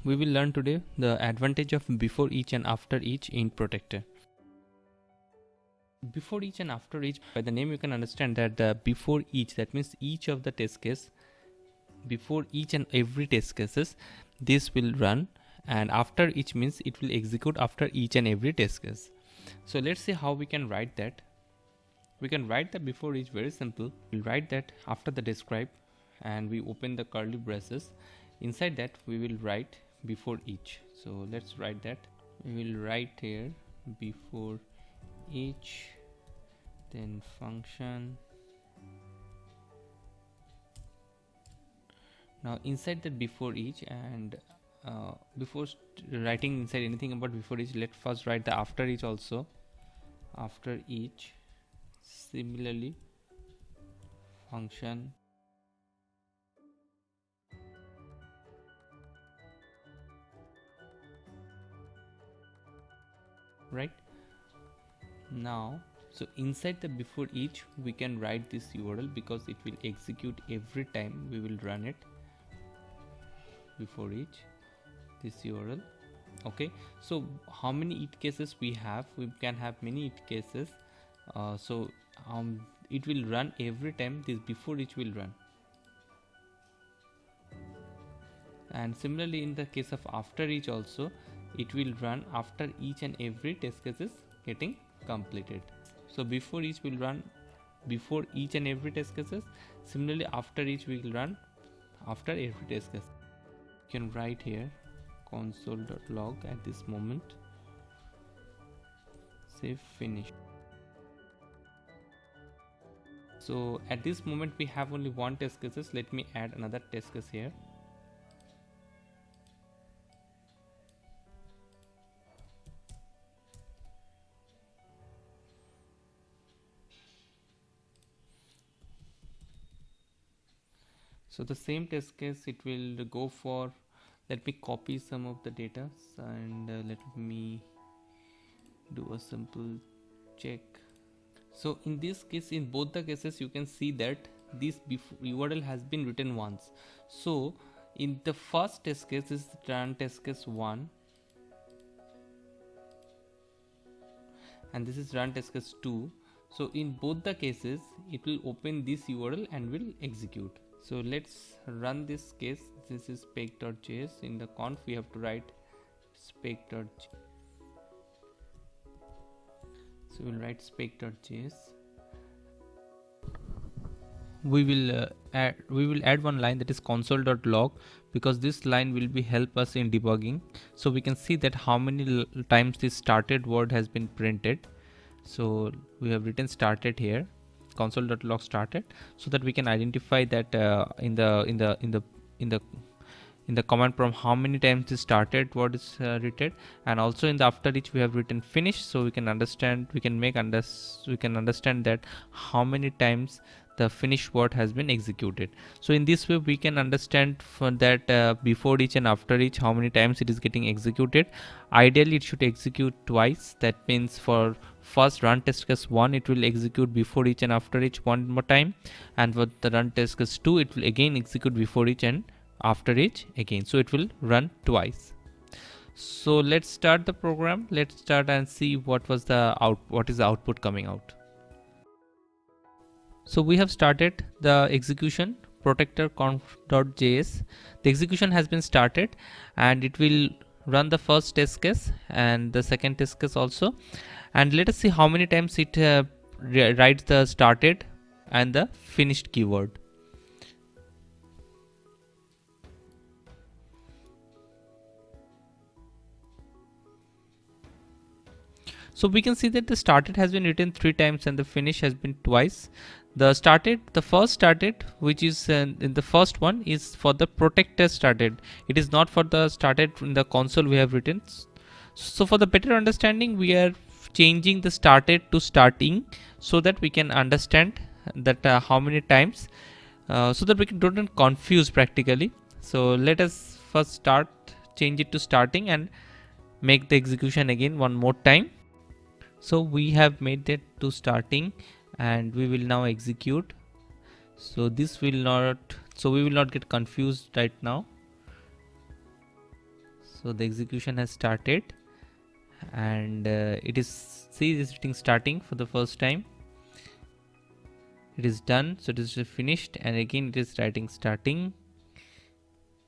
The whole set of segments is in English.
We will learn today the advantage of before each and after each in Protector. Before each and after each, by the name you can understand that the before each, that means each of the test case, before each and every test cases, this will run, and after each means it will execute after each and every test case. So let's see how we can write that. We can write the before each very simple. We'll write that after the describe, and we open the curly braces. Inside that we will write before each. So let's write that. We will write here before each, then function. Now inside that before each, and before writing inside anything about before each, let's first write the after each also. After each, similarly function, right? Now so inside the before each we can write this URL because it will execute every time we will run it. Before each, this URL. Okay, so how many it cases we have? We can have many it cases. So it will run every time this before each will run. And similarly in the case of after each also, it will run after each and every test case is getting completed. So before each will run before each and every test cases. Similarly after each will run after every test case. You can write here console.log at this moment, save, finish. So at this moment we have only one test cases. Let me add another test case here. So the same test case it will go for, let me copy some of the data and let me do a simple check. So in this case, in both the cases you can see that this URL has been written once. So in the first test case is run test case 1, and this is run test case 2. So in both the cases it will open this URL and will execute. So let's run this case. This is spec.js. In the conf we have to write spec.js. So we'll write spec.js. We will add one line, that is console.log, because this line will be help us in debugging. So we can see that how many times this started word has been printed. So we have written started here, console.log started, so that we can identify that in the command prompt how many times this started word is written, and also in the after each we have written finish. So we can understand that how many times the finished word has been executed. So in this way we can understand for that before each and after each how many times it is getting executed. Ideally it should execute twice. That means for first run test case 1 it will execute before each and after each one more time, and for the run test case 2 it will again execute before each and after each again. So it will run twice. So let's start the program. Let's start and see what is the output coming out. So we have started the execution, protector conf.js. The execution has been started and it will run the first test case and the second test case also. And let us see how many times it writes the started and the finished keyword. So we can see that the started has been written 3 times and the finish has been twice. The first started, which is in the first one, is for the protector started. It is not for the started in the console we have written. So for the better understanding, we are changing the started to starting so that we can understand that how many times, so that we don't confuse practically. So let us first change it to starting and make the execution again one more time. So we have made that to starting and we will now execute. So we will not get confused right now. So the execution has started, and it is written starting for the first time. It is done, so it is finished, and again it is writing starting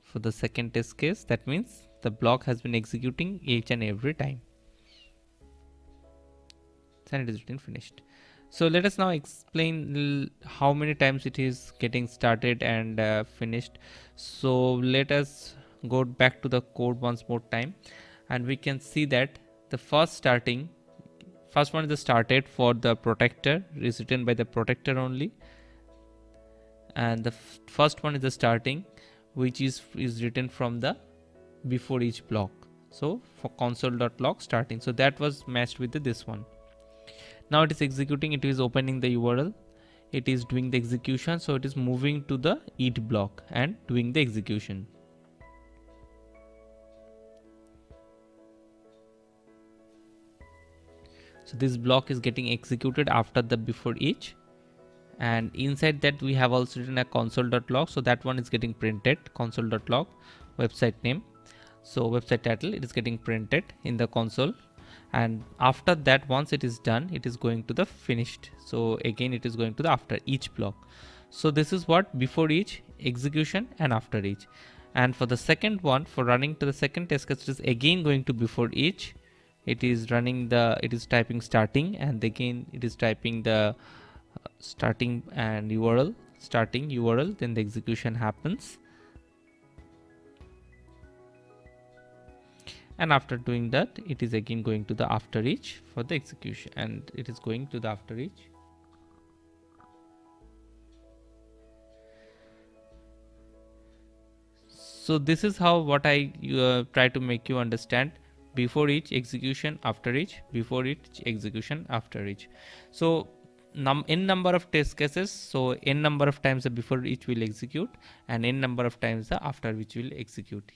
for the second test case. That means the block has been executing each and every time, and it is written finished. So let us now explain how many times it is getting started and finished. So let us go back to the code once more time, and we can see that the first one is the started for the protector, is written by the protector only, and the first one is the starting, which is written from the before each block. So for console.log starting, so that was matched with this one. Now it is executing, it is opening the URL, it is doing the execution, so it is moving to the eat block and doing the execution. So this block is getting executed after the before each, and inside that we have also written a console.log, so that one is getting printed, console.log website name. So website title, it is getting printed in the console, and after that once it is done, it is going to the finished. So again it is going to the after each block. So this is what before each, execution, and after each. And for the second one, for running to the second test case, it is again going to before each, it is running the, it is typing starting, and again it is typing the starting and URL, starting URL, then the execution happens. And after doing that, it is again going to the after each for the execution, and it is going to the after each. So this is how what I try to make you understand: before each, execution, after each, before each, execution, after each. So n number of test cases, so n number of times the before each will execute, and n number of times the after which will execute.